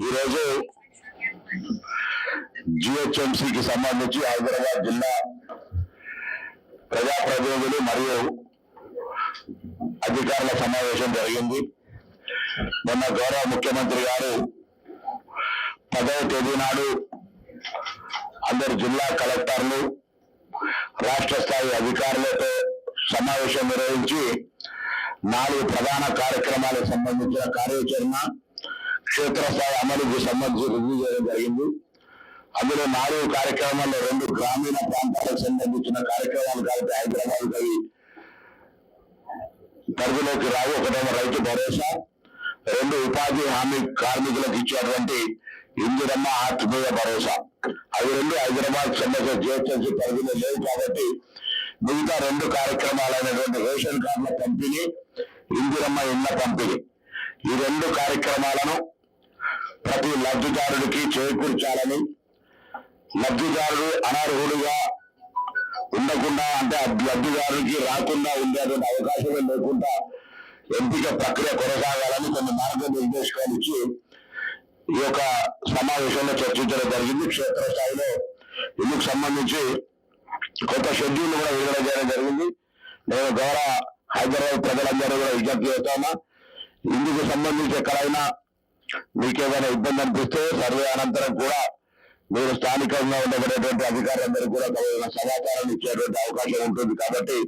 ఈరోజు జిహెచ్ఎంసీకి సంబంధించి హైదరాబాద్ జిల్లా ప్రజాప్రతినిధులు మరియు అధికారుల సమావేశం జరిగింది. మొన్న గౌరవ ముఖ్యమంత్రి గారు 10వ తేదీ నాడు అందరు జిల్లా కలెక్టర్లు, రాష్ట్ర స్థాయి అధికారులతో సమావేశం నిర్వహించి 4 ప్రధాన కార్యక్రమాలకు సంబంధించిన కార్యాచరణ, క్షేత్రస్థాయి అమలుకు సంబంధించి రివ్యూ చేయడం జరిగింది. అందులో 4 కార్యక్రమాల్లో 2 గ్రామీణ ప్రాంతాలకు సంబంధించిన కార్యక్రమాలు కాబట్టి హైదరాబాద్ పరిధిలోకి రావు. ఒకటేమో రైతు భరోసా, 2 ఉపాధి హామీ కార్మికులకు ఇచ్చేటువంటి ఇందిరమ్మ ఆత్మీయ భరోసా. అవి 2 హైదరాబాద్ సమస్య జిహెచ్ఎంసీ పరిధిలో లేవు కాబట్టి మిగతా 2 కార్యక్రమాలైనటువంటి రేషన్ కార్డుల పంపిణీ, ఇందిరమ్మ ఇళ్ల పంపిణీ, ఈ 2 కార్యక్రమాలను ప్రతి లబ్ధిదారుడికి చేకూర్చాలని, లబ్ధిదారుడు అనర్హుడుగా ఉండకుండా అంటే లబ్ధిదారుడికి రాకుండా ఉండేటువంటి అవకాశమే లేకుండా ఎంపిక ప్రక్రియ కొనసాగాలని కొన్ని మార్గనిర్దేశకాలు ఇచ్చి ఈ యొక్క సమావేశంలో చర్చించడం జరిగింది. క్షేత్రస్థాయిలో ఇందుకు సంబంధించి కొత్త షెడ్యూల్ కూడా విడుదల చేయడం జరిగింది. నేను గౌరవ హైదరాబాద్ ప్రజలందరూ కూడా విజ్ఞప్తి చేస్తామా, ఇందుకు సంబంధించి ఎక్కడైనా మీకేమైనా ఇబ్బంది అనిపిస్తే సర్వే అనంతరం కూడా మీరు స్థానికంగా ఉండబడేటువంటి అధికారులందరూ కూడా సమాచారాన్ని ఇచ్చేటువంటి అవకాశం ఉంటుంది. కాబట్టి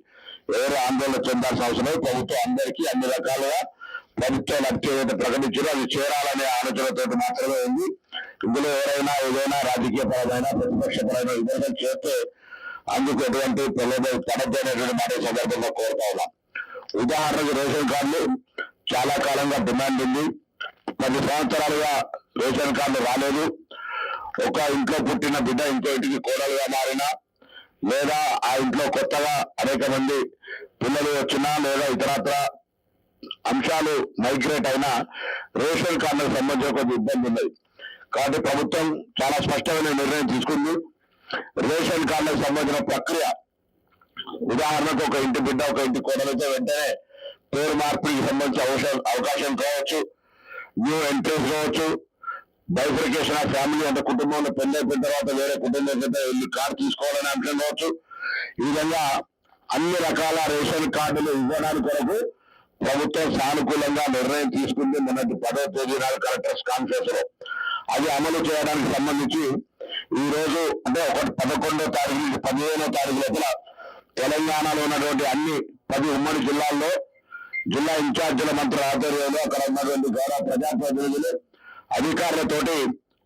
ఎవరు ఆందోళన చెందాల్సిన అవసరం, ప్రభుత్వం అందరికీ అన్ని రకాలుగా ప్రభుత్వ లబ్ధి ఏదైతే ప్రకటించారో అది చేరాలనే ఆలోచనతో మాత్రమే ఉంది. ఇందులో ఎవరైనా ఏదైనా రాజకీయ పరమైన ప్రతిపక్ష పరమైన విమర్శలు చేస్తే అందుకు ఎటువంటి పడద్దనేటువంటి మాట సందర్భంగా కోరుతా ఉన్నాం. ఉదాహరణకు రేషన్ కార్డులు చాలా కాలంగా డిమాండ్ ఉంది. 10 సంవత్సరాలుగా రేషన్ కార్డులు రాలేదు. ఒక ఇంట్లో పుట్టిన బిడ్డ ఇంకో ఇంటికి కోడలుగా మారినా, లేదా ఆ ఇంట్లో కొత్తగా అనేక మంది పిల్లలు వచ్చినా, లేదా ఇతరత్ర అంశాలు మైగ్రేట్ అయినా రేషన్ కార్డులకు సంబంధించిన కొంచెం ఇబ్బంది ఉన్నది. కాబట్టి ప్రభుత్వం చాలా స్పష్టమైన నిర్ణయం తీసుకుంది. రేషన్ కార్డులకు సంబంధించిన ప్రక్రియ, ఉదాహరణకు ఒక ఇంటి బిడ్డ ఒక ఇంటి కోడలతో వెంటనే పేరు మార్పిడికి సంబంధించిన అవకాశం కావచ్చు, న్యూ ఎంట్రీస్ కావచ్చు, బైఫికేషన్ ఆఫ్ ఫ్యామిలీ అంటే కుటుంబంలో పెళ్లి అయిపోయిన తర్వాత వేరే కుటుంబం వెళ్ళి కార్డు తీసుకోవాలనే అంశం కావచ్చు. ఈ విధంగా అన్ని రకాల రేషన్ కార్డులు ఇవ్వడానికి కొరకు ప్రభుత్వం సానుకూలంగా నిర్ణయం తీసుకుంది. మొన్నటి 10వ తేదీ నాడు కలెక్టర్స్ కాన్ఫరెన్స్ లో అది అమలు చేయడానికి సంబంధించి ఈ రోజు అంటే 11వ తారీఖు నుంచి 15వ తారీఖు లోపల తెలంగాణలో ఉన్నటువంటి అన్ని 10 ఉమ్మడి జిల్లాల్లో జిల్లా ఇన్ఛార్జీల మంత్రుల ఆధ్వర్యంలో అక్కడ ఉన్నటువంటి గౌరవ ప్రజాప్రతినిధులు అధికారులతోటి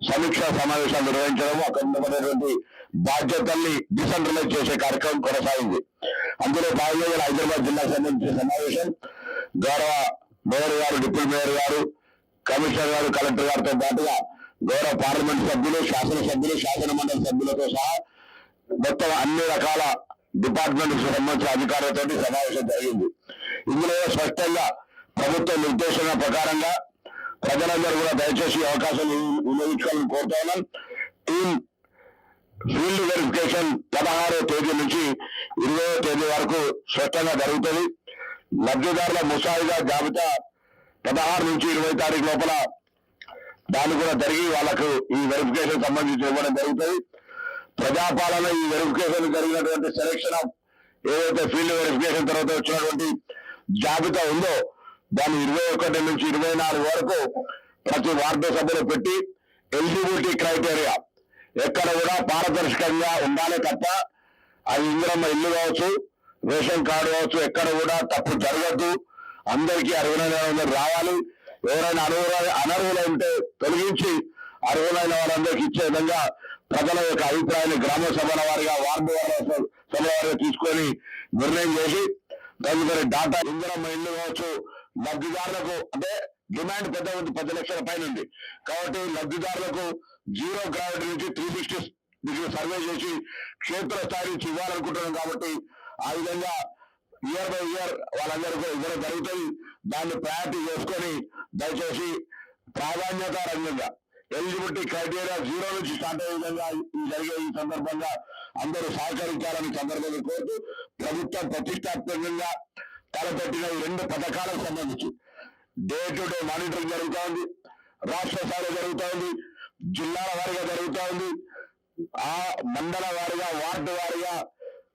సమీక్షా సమావేశాలు నిర్వహించడం, అక్కడ ఉన్నటువంటి బాధ్యతల్ని డిసెంట్రలైజ్ చేసే కార్యక్రమం కొనసాగింది. అందులో భాగంగా హైదరాబాద్ జిల్లాకు సంబంధించిన సమావేశం గౌరవ మేయర్ గారు, డిప్యూటీ మేయర్ గారు, కమిషనర్ గారు, కలెక్టర్ గారితో పాటుగా గౌరవ పార్లమెంట్ సభ్యులు, శాసనసభ్యులు, శాసన మండలి సభ్యులతో సహా మొత్తం అన్ని రకాల డిపార్ట్మెంట్ సంబంధించిన అధికారులతో సమావేశం జరిగింది. ఇందులో స్పష్టంగా ప్రభుత్వ నిర్దేశన ప్రకారంగా ప్రజలందరూ కూడా దయచేసి అవకాశం వినియోగించుకోవాలని కోరుతా ఉన్నాం. టీమ్ ఫీల్డ్ వెరిఫికేషన్ 16వ తేదీ నుంచి 20వ తేదీ వరకు స్పష్టంగా జరుగుతుంది. లబ్ధిదారుల ముసాయిదా జాబితా 16 నుంచి 20 తారీఖు లోపల దాన్ని కూడా జరిగి వాళ్ళకు ఈ వెరిఫికేషన్ సంబంధించి ఇవ్వడం జరుగుతుంది. ప్రజాపాలన ఈ వెరిఫికేషన్ జరిగినటువంటి సెలెక్షన్ ఆఫ్ ఏదైతే ఫీల్డ్ వెరిఫికేషన్ తర్వాత వచ్చినటువంటి జాబితా ఉందో దాన్ని 21 నుంచి 24 వరకు ప్రతి వార్డు సభ్యులు పెట్టి ఎలిజిబిలిటీ క్రైటీరియా ఎక్కడ కూడా పారదర్శకంగా ఉండాలి తప్ప అది ఇందిరమ్మ ఇల్లు కావచ్చు, రేషన్ కార్డు కావచ్చు, ఎక్కడ కూడా తప్పు జరగద్దు. అందరికీ అర్హులైన రావాలి. ఎవరైనా అనర్హులు ఉంటే తొలగించి అర్హులైన వాళ్ళందరికీ ఇచ్చే విధంగా ప్రజల యొక్క అభిప్రాయాన్ని గ్రామ సభల వారిగా, వార్డు సభల వారిగా తీసుకొని నిర్ణయం చేసి తదుపరి డాటా ఇందిరమ్మ ఇల్లు కావచ్చు లబ్ధిదారులకు అంటే డిమాండ్ పెద్ద ఉంది, 10 లక్షల పైన ఉంది. కాబట్టి లబ్ధిదారులకు 0 గ్రావిటీ నుంచి 360 డిగ్రీ సర్వే చేసి క్షేత్రస్థాయి నుంచి ఇవ్వాలనుకుంటున్నాం. కాబట్టి ఆ విధంగా ఇయర్ బై ఇయర్ వాళ్ళందరూ కూడా ఇవ్వడం జరుగుతుంది. దాన్ని ప్రయారిటీ చేసుకొని దయచేసి ప్రాధాన్యత రంగంగా ఎలిజిబిలిటీ క్రైటీరియా 0 నుంచి స్టార్ట్ అయ్యే విధంగా జరిగే ఈ సందర్భంగా అందరూ సహకరించాలని సందర్భంగా కోరుతూ ప్రభుత్వం ప్రతిష్టాత్మకంగా తలపెట్టిన ఈ 2 పథకాలకు సంబంధించి డే టు డే మానిటరింగ్ జరుగుతూ ఉంది. రాష్ట్ర స్థాయిలో జరుగుతూ ఉంది, జిల్లాల వారీగా జరుగుతూ ఉంది, ఆ మండల వారీగా, వార్డు వారీగా,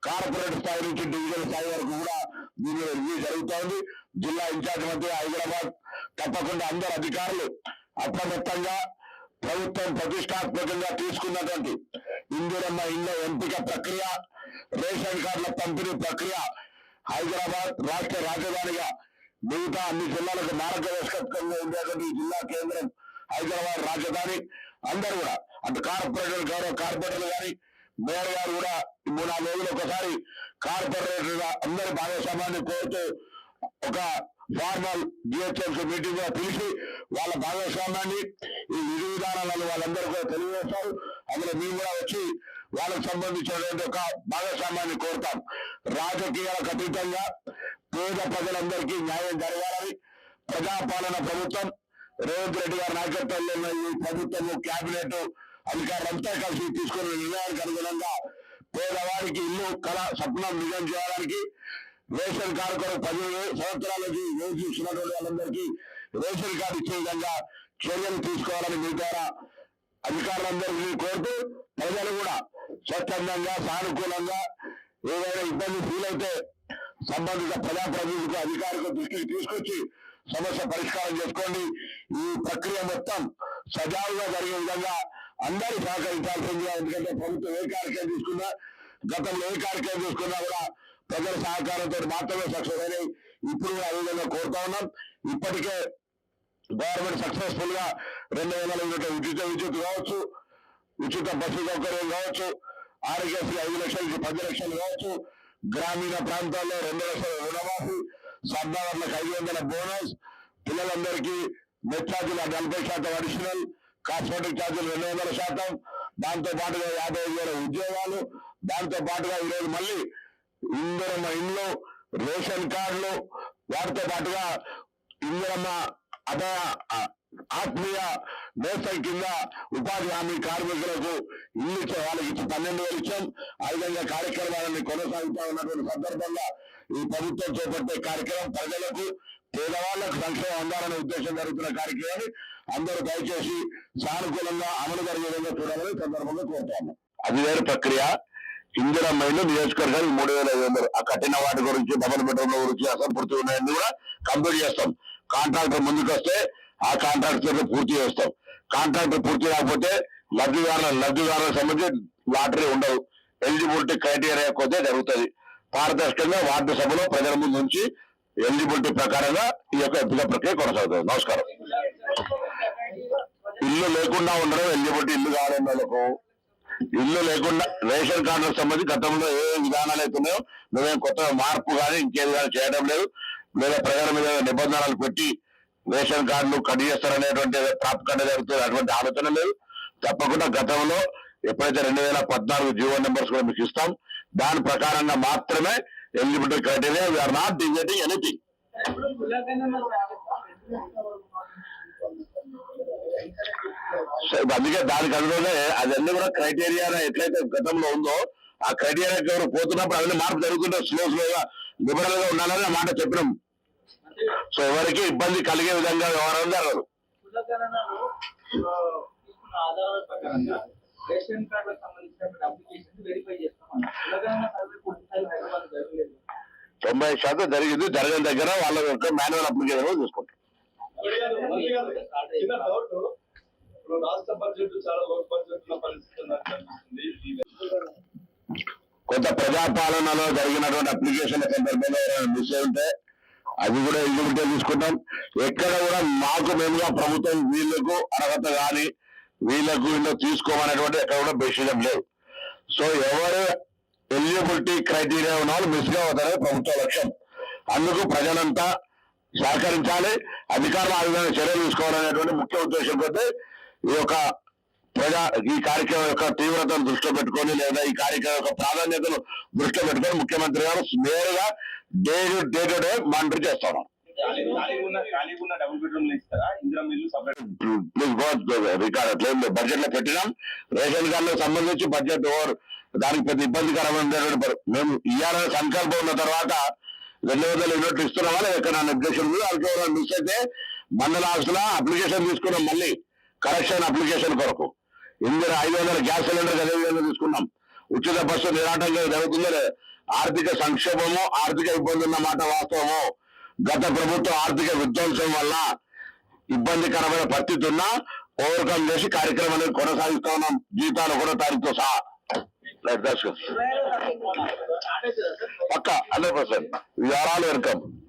కార్పొరేట్ స్థాయి నుంచి డివిజన్ స్థాయి వరకు కూడా దీని రివ్యూ జరుగుతూ ఉంది. జిల్లా ఇన్ఛార్జ్ మంత్రి హైదరాబాద్ తప్పకుండా అందరు అధికారులు అప్రమత్తంగా ప్రభుత్వం ప్రతిష్టాత్మకంగా తీసుకున్నటువంటి ఇందిరమ్మ ఇళ్ల ఎంపిక ప్రక్రియ, రేషన్ కార్డుల పంపిణీ ప్రక్రియ హైదరాబాద్ రాష్ట్ర రాజధానిగా మిగతా అన్ని జిల్లాలకు మార్గదర్శకత్వంగా ఉండేటువంటి జిల్లా కేంద్రం హైదరాబాద్ రాజధాని. అందరూ కూడా అటు కార్పొరేటర్ గౌరవ కార్పొరేటర్లు కానీ మేయర్ గారు కూడా 3-4 రోజులు ఒకసారి కార్పొరేటర్ అందరి భాగస్వామ్యాన్ని కోరుతూ ఒక ఫార్మల్ జిహెచ్ఎంసీ మీటింగ్ గా పిలిచి వాళ్ళ భాగస్వామ్యాన్ని ఈ విధి విధానాలను వాళ్ళందరూ కూడా తెలియజేస్తారు. అందులో మేము కూడా వచ్చి వాళ్ళకు సంబంధించినటువంటి ఒక భాగస్వామ్యాన్ని కోరుతాం. రాజకీయాలకు అతీతంగా పేద ప్రజలందరికీ న్యాయం జరగాలని ప్రజాపాలన ప్రభుత్వం రేవంత్ రెడ్డి గారి నాయకత్వంలో ఉన్న ఈ ప్రభుత్వము, క్యాబినెట్ అధికారులంతా కలిసి తీసుకున్న నిర్ణయానికి అనుగుణంగా పేదవారికి ఇల్లు కళ స్వప్నం నిజం చేయడానికి రేషన్ కార్డు కొరకు 10 సంవత్సరాలకి వేచి చూస్తున్నటువంటి వాళ్ళందరికీ రేషన్ కార్డు ఇచ్చే విధంగా చర్యలు తీసుకోవాలని మీ ద్వారా అధికారులందరికీ కోరుతూ ప్రజలు కూడా స్వచ్ఛందంగా, సానుకూలంగా ఏదైనా ఇబ్బంది ఫీల్ అయితే సంబంధిత ప్రజాప్రతినిధులకు, అధికారులకు దృష్టికి తీసుకొచ్చి సమస్య పరిష్కారం చేసుకోండి. ఈ ప్రక్రియ మొత్తం సజావుగా జరిగే విధంగా అందరూ సహకరించాల్సిందిగా. ఎందుకంటే ప్రభుత్వం ఏ కార్యక్రమం తీసుకున్నా, గతంలో ఏ కార్యక్రమం తీసుకున్నా కూడా ప్రజల సహకారంతో మాత్రమే సక్సెస్ అయినాయి. ఇప్పుడు కూడా ఆ విధంగా కోరుతా ఉన్నాం. ఇప్పటికే గవర్నమెంట్ సక్సెస్ఫుల్ గా 2000 యూనిట్ల ఉచిత విద్యుత్ కావచ్చు, ఉచిత బస్సు సౌకర్యం కావచ్చు, ఆరోగ్యశ్రీ 5 లక్షల నుంచి 10 లక్షలు కావచ్చు, గ్రామీణ ప్రాంతాల్లో 2 లక్షల రుణమాఫీ, సబ్నావర్లకు 500 బోనస్, పిల్లలందరికీ నెట్ ఛార్జీలు 40% అడిషనల్, కాస్మెటిక్ ఛార్జీలు 200%, దాంతో పాటుగా 55,000 ఉద్యోగాలు, దాంతో పాటుగా ఈరోజు మళ్ళీ ఇందిరమ్మ ఇండ్లు, రేషన్ కార్డులు, వాటితో పాటుగా ఇందిరమ్మ అభయ ఆత్మీయ నేస్తం కింద ఉపాధి హామీ కార్మికులకు ఇల్లు ఇచ్చే వాళ్ళకి 12,000 ఇచ్చాం. ఆ విధంగా కార్యక్రమాలను కొనసాగుతా ఉన్నటువంటి సందర్భంగా ఈ ప్రభుత్వం చేపట్టే కార్యక్రమం ప్రజలకు, పేదవాళ్లకు సంక్షేమం అందాలనే ఉద్దేశం జరుగుతున్న కార్యక్రమాన్ని అందరూ దయచేసి సానుకూలంగా అమలు జరిగే విధంగా చూడాలని సందర్భంగా కోరుతాము. అది వేరు ప్రక్రియ. ఇందిరమ్మ ఇల్లు నియోజకవర్గానికి 3,500 ఆ కట్టిన వాటి గురించి, డబుల్ బెడ్రూమ్ల గురించి అసంపూర్తి ఉన్నాయని కూడా కంప్లీట్ చేస్తాం. కాంట్రాక్టర్ ముందుకు వస్తే ఆ కాంట్రాక్టర్ పూర్తి చేస్తాం. కాంట్రాక్టర్ పూర్తి కాకపోతే లబ్ధిదారులకు సంబంధించి లాటరీ ఉండవు. ఎలిజిబిలిటీ క్రైటీరియా కొద్దే జరుగుతుంది. పారదర్శకంగా వార్డు సభలో ప్రజల ముందు నుంచి ఎలిజిబిలిటీ ప్రకారంగా ఈ యొక్క ఎంపిక ప్రక్రియ కొనసాగుతుంది. నమస్కారం. ఇల్లు లేకుండా ఉండడం, ఎలిజిబిలిటీ ఇల్లు కావాలన్న వాళ్ళకు ఇల్లు లేకుండా రేషన్ కార్డులకు సంబంధించి గతంలో ఏ విధానాలు అవుతున్నాయో మేమేం కొత్త మార్పు కానీ ఇంకేం కానీ చేయడం లేదు. లేదా ప్రజల మీద నిబంధనలు పెట్టి రేషన్ కార్డులు కట్ చేస్తారనేటువంటి ప్రాపకాండ జరుగుతుంది. అటువంటి ఆలోచన లేదు. తప్పకుండా గతంలో ఎప్పుడైతే 2014 జీవో నెంబర్స్ కూడా మీకు ఇస్తాం, దాని ప్రకారంగా మాత్రమే eligibility criteria. We are not deciding anything. అందుకే దానికి అందులోనే అదన్నీ కూడా క్రైటీరియా ఎట్లయితే గతంలో ఉందో ఆ క్రైటీరియాకి ఎవరు పోతున్నప్పుడు అవన్నీ మార్పు జరుగుతుంటే స్లోగా లిబరల్ గా ఉండాలని మాట చెప్పినాం. సో ఎవరికి ఇబ్బంది కలిగే విధంగా వ్యవహారం జరగదు. రేషన్ కార్డులకు సంబంధించిన అప్లికేషన్ వెరిఫై చేస్తామన్నా 90% జరిగింది. జరగని దగ్గర వాళ్ళ యొక్క మాన్యువల్ అప్లికేషన్ చూసుకుంటారు. రాష్ట్ర బడ్జెట్ చాలా లో బడ్జెట్ లో పరిస్థితి కొంత ప్రజాపాలనలో జరిగినటువంటి అప్లికేషన్ సందర్భంలో మిస్ అయి ఉంటే అది కూడా ఎలిజిబిలిటీ తీసుకుంటాం. ఎక్కడ కూడా మాకు మేముగా ప్రభుత్వం వీళ్లకు అర్హత కానీ వీళ్లకు వీళ్ళు తీసుకోమనేటువంటి ఎక్కడ కూడా బెసిజం లేదు. సో ఎవరు ఎలిజిబిలిటీ క్రైటీరియా ఉన్న వాళ్ళు మిస్ గా అవుతారని ప్రభుత్వ లక్ష్యం. అందుకు ప్రజలంతా సహకరించాలి, అధికారులు ఆ విధంగా చర్యలు తీసుకోవాలనేటువంటి ముఖ్య ఉద్దేశం కొద్దీ ఈ కార్యక్రమం యొక్క తీవ్రతను దృష్టిలో పెట్టుకొని లేదా ఈ కార్యక్రమం యొక్క ప్రాధాన్యతను దృష్టిలో పెట్టుకొని ముఖ్యమంత్రి గారు నేరుగా డే టు డే మానిటర్ చేస్తాం. రికార్డ్ అట్లేం బడ్జెట్ లో పెట్టినాం. రేషన్ కార్డులకు సంబంధించి బడ్జెట్ దానికి పెద్ద ఇబ్బందికరమైనటువంటి మేము ఇయ్యాలనే సంకల్పం ఉన్న తర్వాత 200 యూనిట్లు ఇస్తున్నామా ఎక్కడ నిర్దేశం ఉంది. వాళ్ళకి ఎవరైనా మిస్ అయితే మండల ఆఫీసులో అప్లికేషన్ తీసుకున్నాం, మళ్ళీ కరెక్షన్ అప్లికేషన్ కొరకు. ఇందులో 500 గ్యాస్ సిలిండర్ అదే విధంగా తీసుకున్నాం. ఉచిత బస్సు నిరాటంగా జరుగుతుందో. ఆర్థిక సంక్షేమము, ఆర్థిక ఇబ్బంది ఉన్న మాట వాస్తవము. గత ప్రభుత్వ ఆర్థిక విధ్వంసం వల్ల ఇబ్బందికరమైన పరిస్థితి ఉన్నా ఓవర్కమ్ చేసి కార్యక్రమాన్ని కొనసాగిస్తా ఉన్నాం, జీతాలు కూడా తారీఖుతో సహా. పక్క 100% వివరాలు వెల్కమ్.